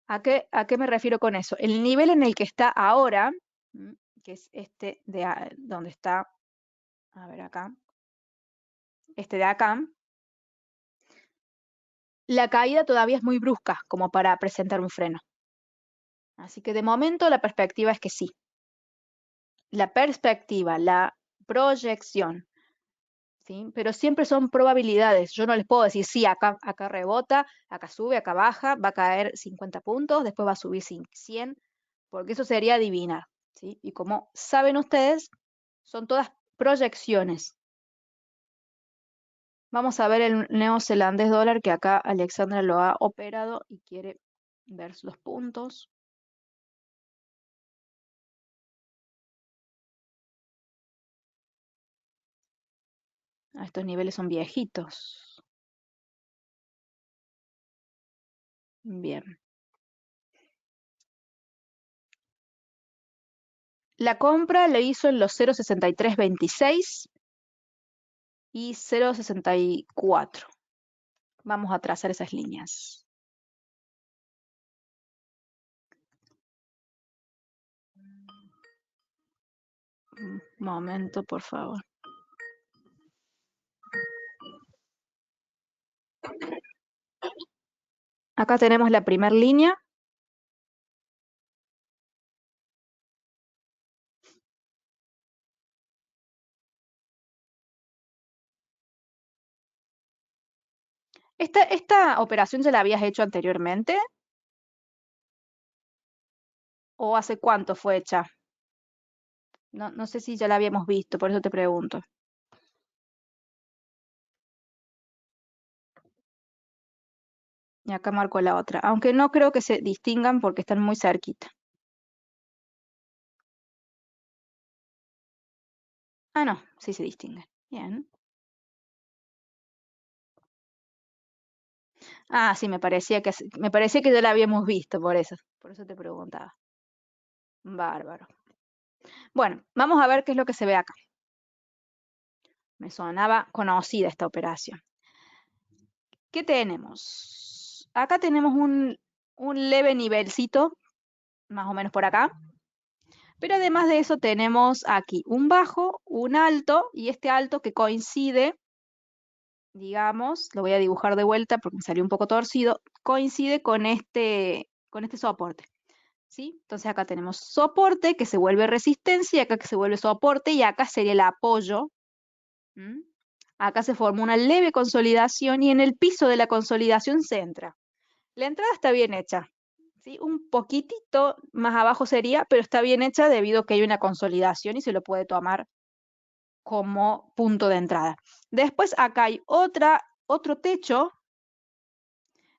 ¿A qué me refiero con eso? El nivel en el que está ahora, que es este de donde está, a ver acá, este de acá, la caída todavía es muy brusca como para presentar un freno. Así que de momento la perspectiva es que sí. La perspectiva, la proyección, ¿sí? Pero siempre son probabilidades. Yo no les puedo decir, sí, acá rebota, acá sube, acá baja, va a caer 50 puntos, después va a subir 100, porque eso sería adivinar, ¿sí? Y como saben ustedes, son todas proyecciones. Vamos a ver el neozelandés dólar, que acá Alexandra lo ha operado y quiere ver los puntos. Estos niveles son viejitos. Bien. La compra le hizo en los 0,6326 y 0,64. Vamos a trazar esas líneas. Un momento, por favor. Acá tenemos la primera línea. ¿Esta operación ya la habías hecho anteriormente? ¿O hace cuánto fue hecha? No sé si ya la habíamos visto, por eso te pregunto. Y acá marco la otra, aunque no creo que se distingan porque están muy cerquita. Ah, no, sí se distinguen. Bien. Ah, sí, me parecía que ya la habíamos visto, por eso te preguntaba. Bárbaro. Bueno, vamos a ver qué es lo que se ve acá. Me sonaba conocida esta operación. ¿Qué tenemos? Acá tenemos un leve nivelcito, más o menos por acá. Pero además de eso tenemos aquí un bajo, un alto, y este alto que coincide, digamos, lo voy a dibujar de vuelta porque me salió un poco torcido, coincide con este soporte. ¿Sí? Entonces acá tenemos soporte que se vuelve resistencia, y acá que se vuelve soporte, y acá sería el apoyo. ¿Mm? Acá se forma una leve consolidación y en el piso de la consolidación se entra. La entrada está bien hecha, ¿sí? Un poquitito más abajo sería, pero está bien hecha debido a que hay una consolidación y se lo puede tomar como punto de entrada. Después acá hay otro techo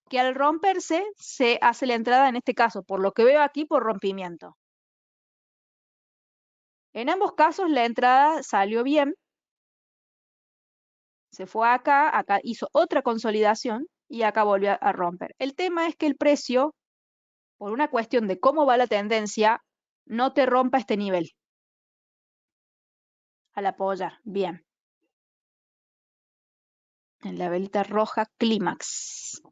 que al romperse se hace la entrada, en este caso, por lo que veo aquí, por rompimiento. En ambos casos la entrada salió bien, se fue acá hizo otra consolidación y acá volvió a romper. El tema es que el precio, por una cuestión de cómo va la tendencia, no te rompa este nivel al apoyar. Bien. En la velita roja, clímax.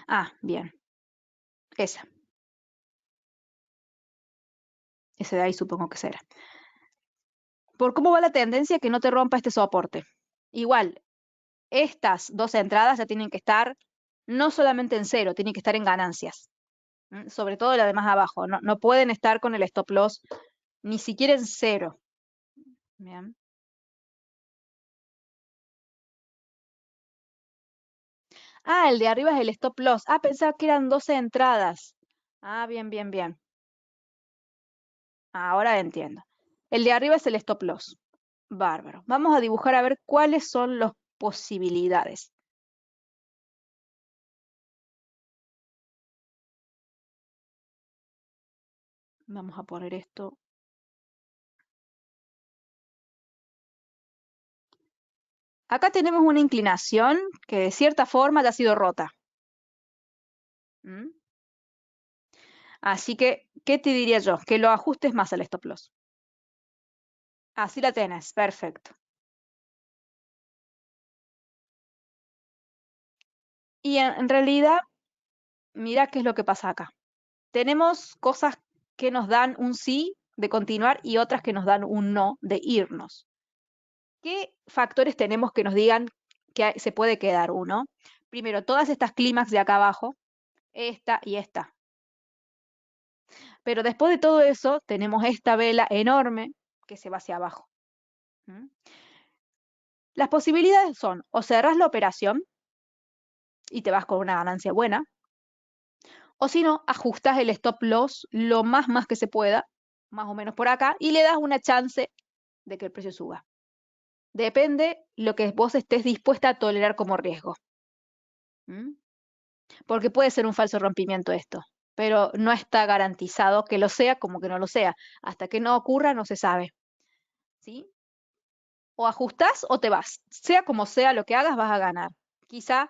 Ah, bien. Esa. Ese de ahí supongo que será. Por cómo va la tendencia, que no te rompa este soporte. Igual, estas dos entradas ya tienen que estar no solamente en cero, tiene que estar en ganancias. Sobre todo la de más abajo. No, no pueden estar con el stop loss ni siquiera en cero. Bien. Ah, el de arriba es el stop loss. Ah, pensaba que eran 12 entradas. Ah, bien, bien, bien. Ahora entiendo. El de arriba es el stop loss. Bárbaro. Vamos a dibujar a ver cuáles son las posibilidades. Vamos a poner esto. Acá tenemos una inclinación que de cierta forma ya ha sido rota. ¿Mm? Así que, ¿qué te diría yo? Que lo ajustes más al stop loss. Así la tenés, perfecto. Y en realidad, mira qué es lo que pasa acá. Tenemos cosas que nos dan un sí de continuar y otras que nos dan un no de irnos. ¿Qué factores tenemos que nos digan que se puede quedar uno? Primero, todas estas clímax de acá abajo, esta y esta. Pero después de todo eso, tenemos esta vela enorme que se va hacia abajo. ¿Mm? Las posibilidades son o cerrás la operación y te vas con una ganancia buena, o si no, ajustas el stop loss lo más que se pueda, más o menos por acá, y le das una chance de que el precio suba. Depende lo que vos estés dispuesta a tolerar como riesgo. ¿Mm? Porque puede ser un falso rompimiento esto, pero no está garantizado que lo sea como que no lo sea. Hasta que no ocurra no se sabe. ¿Sí? O ajustás o te vas. Sea como sea lo que hagas, vas a ganar. Quizá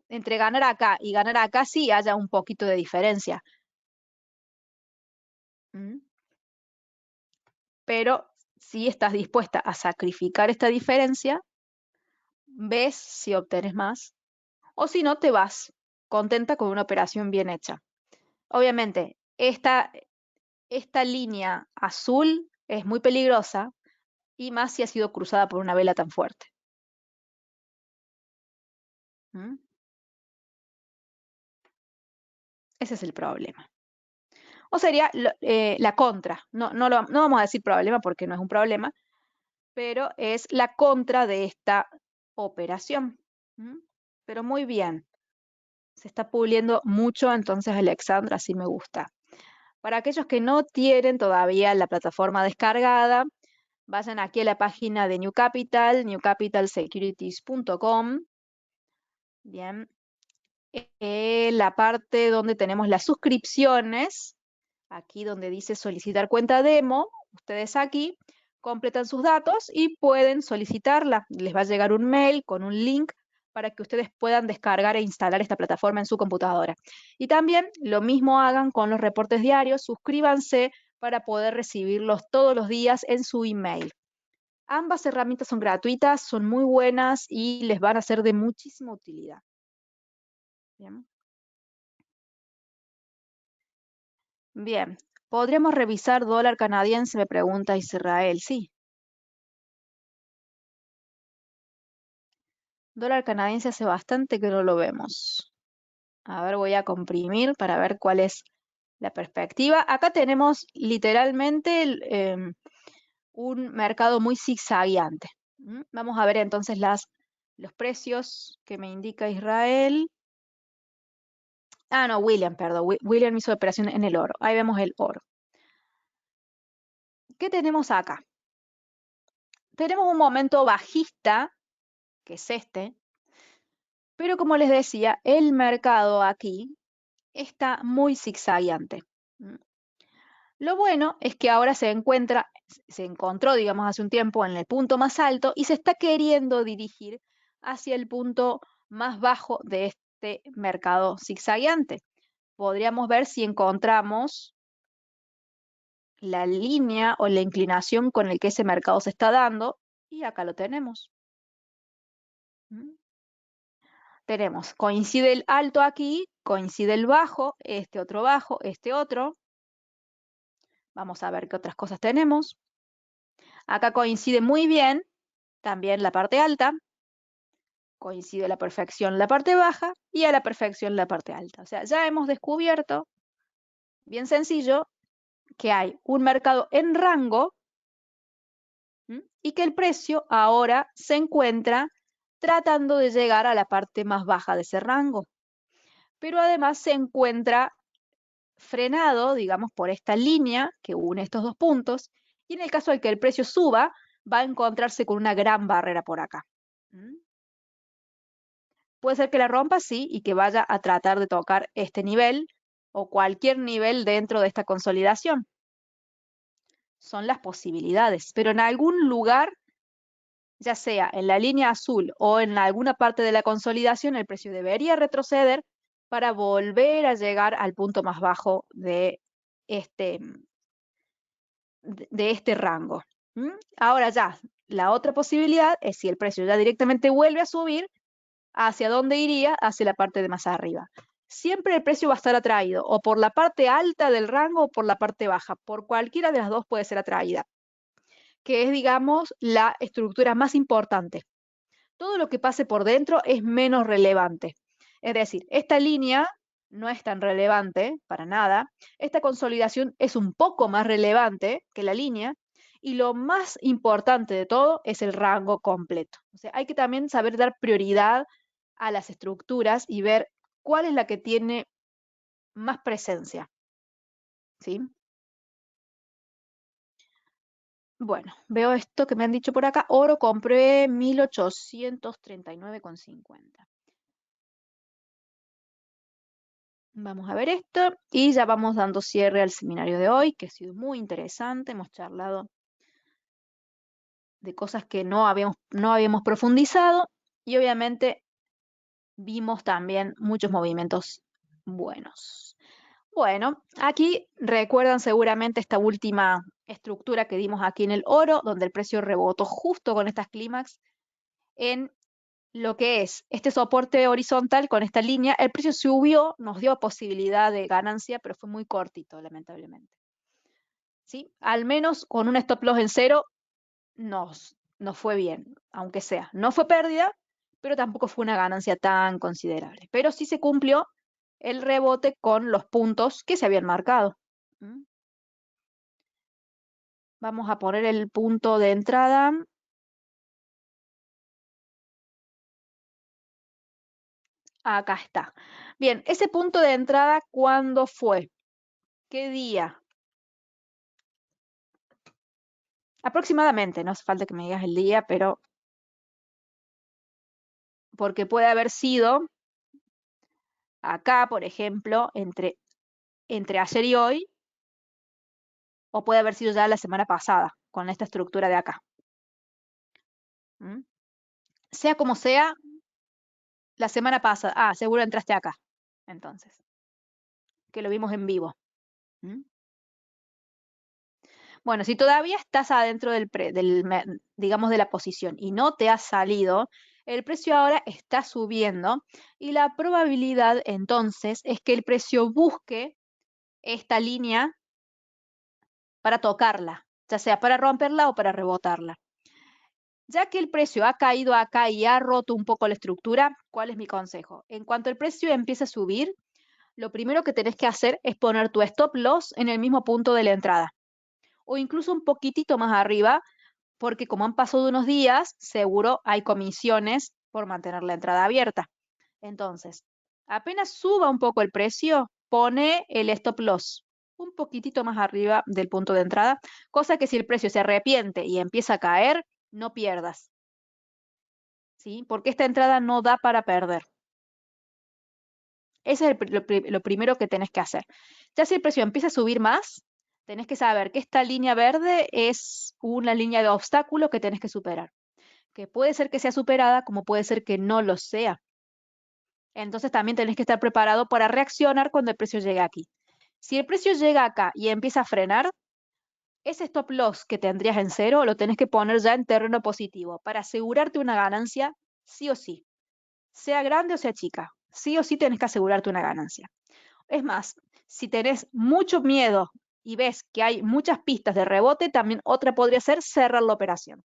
entre ganar acá y ganar acá sí haya un poquito de diferencia. ¿Mm? Pero si estás dispuesta a sacrificar esta diferencia, ves si obtienes más o si no, te vas contenta con una operación bien hecha. Obviamente, esta línea azul es muy peligrosa y más si ha sido cruzada por una vela tan fuerte. ¿Mm? Ese es el problema. O sería la contra. No vamos a decir problema porque no es un problema, pero es la contra de esta operación. ¿Mm? Pero muy bien. Se está puliendo mucho, entonces Alexandra, así me gusta. Para aquellos que no tienen todavía la plataforma descargada, vayan aquí a la página de New Capital, newcapitalsecurities.com. Bien. La parte donde tenemos las suscripciones, aquí donde dice solicitar cuenta demo, ustedes aquí completan sus datos y pueden solicitarla. Les va a llegar un mail con un link para que ustedes puedan descargar e instalar esta plataforma en su computadora. Y también lo mismo hagan con los reportes diarios, suscríbanse para poder recibirlos todos los días en su email. Ambas herramientas son gratuitas, son muy buenas y les van a ser de muchísima utilidad. Bien. Bien. ¿Podríamos revisar dólar canadiense? Me pregunta Israel. Sí. Dólar canadiense hace bastante que no lo vemos. A ver, voy a comprimir para ver cuál es la perspectiva. Acá tenemos literalmente un mercado muy zigzagueante. Vamos a ver entonces los precios que me indica Israel. Ah, no, William, perdón. William hizo operación en el oro. Ahí vemos el oro. ¿Qué tenemos acá? Tenemos un momento bajista, que es este, pero como les decía, el mercado aquí está muy zigzagueante. Lo bueno es que ahora se encontró, digamos, hace un tiempo en el punto más alto y se está queriendo dirigir hacia el punto más bajo de este mercado zigzagueante. Podríamos ver si encontramos la línea o la inclinación con el que ese mercado se está dando y acá lo tenemos. ¿Mm? Tenemos, coincide el alto aquí, coincide el bajo, este otro bajo, este otro. Vamos a ver qué otras cosas tenemos. Acá coincide muy bien también la parte alta, coincide a la perfección la parte baja y a la perfección la parte alta. O sea, ya hemos descubierto, bien sencillo, que hay un mercado en rango y que el precio ahora se encuentra tratando de llegar a la parte más baja de ese rango. Pero además se encuentra frenado, digamos, por esta línea que une estos dos puntos, y en el caso de que el precio suba, va a encontrarse con una gran barrera por acá. Puede ser que la rompa, sí, y que vaya a tratar de tocar este nivel o cualquier nivel dentro de esta consolidación. Son las posibilidades, pero en algún lugar, ya sea en la línea azul o en alguna parte de la consolidación, el precio debería retroceder para volver a llegar al punto más bajo este, de este rango. Ahora ya, la otra posibilidad es si el precio ya directamente vuelve a subir, ¿hacia dónde iría? Hacia la parte de más arriba. Siempre el precio va a estar atraído o por la parte alta del rango o por la parte baja. Por cualquiera de las dos puede ser atraída, que es, digamos, la estructura más importante. Todo lo que pase por dentro es menos relevante. Es decir, esta línea no es tan relevante para nada. Esta consolidación es un poco más relevante que la línea. Y lo más importante de todo es el rango completo. O sea, hay que también saber dar prioridad a las estructuras y ver cuál es la que tiene más presencia. ¿Sí? Bueno, veo esto que me han dicho por acá. Oro compré 1839,50. Vamos a ver esto y ya vamos dando cierre al seminario de hoy, que ha sido muy interesante. Hemos charlado de cosas que no habíamos profundizado y obviamente vimos también muchos movimientos buenos. Bueno, aquí recuerdan seguramente esta última estructura que dimos aquí en el oro, donde el precio rebotó justo con estas clímax en lo que es este soporte horizontal con esta línea. El precio subió, nos dio posibilidad de ganancia, pero fue muy cortito, lamentablemente. ¿Sí? Al menos con un stop loss en cero nos fue bien, aunque sea. No fue pérdida, pero tampoco fue una ganancia tan considerable. Pero sí se cumplió el rebote con los puntos que se habían marcado. Vamos a poner el punto de entrada. Acá está. Bien, ese punto de entrada, ¿cuándo fue? ¿Qué día? Aproximadamente, no hace falta que me digas el día, pero porque puede haber sido acá, por ejemplo, entre ayer y hoy, o puede haber sido ya la semana pasada, con esta estructura de acá. Sea como sea, la semana pasada. Ah, seguro entraste acá, entonces, que lo vimos en vivo. Bueno, si todavía estás adentro digamos, de la posición y no te has salido, el precio ahora está subiendo y la probabilidad entonces es que el precio busque esta línea para tocarla, ya sea para romperla o para rebotarla. Ya que el precio ha caído acá y ha roto un poco la estructura, ¿cuál es mi consejo? En cuanto el precio empiece a subir, lo primero que tenés que hacer es poner tu stop loss en el mismo punto de la entrada o incluso un poquitito más arriba, porque como han pasado unos días, seguro hay comisiones por mantener la entrada abierta. Entonces, apenas suba un poco el precio, pone el stop loss un poquitito más arriba del punto de entrada, cosa que si el precio se arrepiente y empieza a caer, no pierdas. ¿Sí? Porque esta entrada no da para perder. Ese es lo primero que tenés que hacer. Ya si el precio empieza a subir más, tenés que saber que esta línea verde es una línea de obstáculo que tenés que superar. Que puede ser que sea superada, como puede ser que no lo sea. Entonces también tenés que estar preparado para reaccionar cuando el precio llegue aquí. Si el precio llega acá y empieza a frenar, ese stop loss que tendrías en cero lo tenés que poner ya en terreno positivo para asegurarte una ganancia sí o sí. Sea grande o sea chica, sí o sí tenés que asegurarte una ganancia. Es más, si tenés mucho miedo y ves que hay muchas pistas de rebote, también otra podría ser cerrar la operación.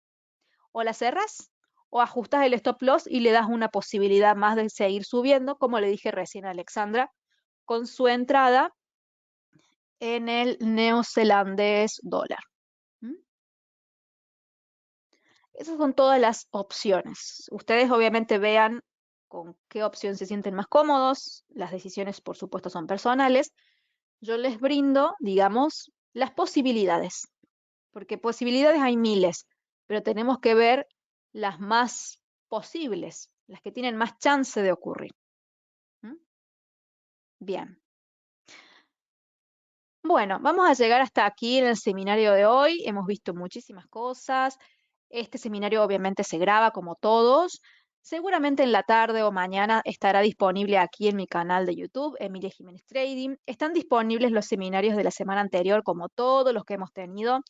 O la cerras o ajustas el stop loss y le das una posibilidad más de seguir subiendo, como le dije recién a Alexandra, con su entrada en el neozelandés dólar. ¿Mm? Esas son todas las opciones. Ustedes obviamente vean con qué opción se sienten más cómodos. Las decisiones, por supuesto, son personales. Yo les brindo, digamos, las posibilidades, porque posibilidades hay miles, pero tenemos que ver las más posibles, las que tienen más chance de ocurrir. ¿Mm? Bien. Bueno, vamos a llegar hasta aquí en el seminario de hoy. Hemos visto muchísimas cosas. Este seminario obviamente se graba como todos. Seguramente en la tarde o mañana estará disponible aquí en mi canal de YouTube, Emilia Jiménez Trading. Están disponibles los seminarios de la semana anterior, como todos los que hemos tenido.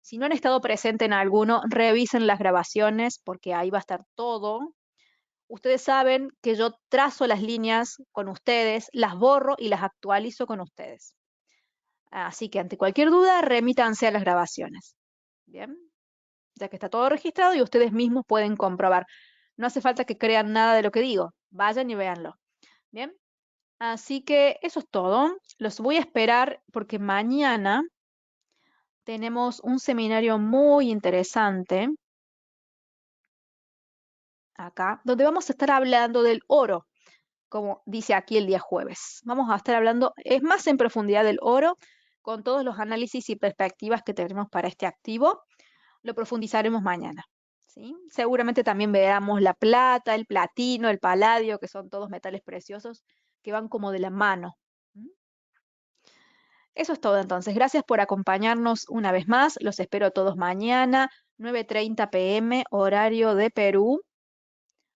Si no han estado presentes en alguno, revisen las grabaciones porque ahí va a estar todo. Ustedes saben que yo trazo las líneas con ustedes, las borro y las actualizo con ustedes. Así que ante cualquier duda, remítanse a las grabaciones. Bien, ya que está todo registrado y ustedes mismos pueden comprobar. No hace falta que crean nada de lo que digo. Vayan y véanlo. Bien, así que eso es todo. Los voy a esperar porque mañana tenemos un seminario muy interesante acá, donde vamos a estar hablando del oro, como dice aquí el día jueves. Vamos a estar hablando, es más en profundidad del oro, con todos los análisis y perspectivas que tenemos para este activo. Lo profundizaremos mañana. ¿Sí? Seguramente también veamos la plata, el platino, el paladio, que son todos metales preciosos que van como de la mano. ¿Mm? Eso es todo entonces. Gracias por acompañarnos una vez más. Los espero todos mañana, 9:30 p.m., horario de Perú.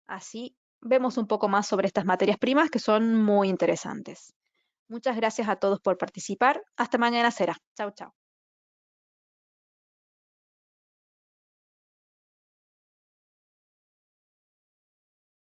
Así vemos un poco más sobre estas materias primas que son muy interesantes. Muchas gracias a todos por participar. Hasta mañana será. Chau, chau.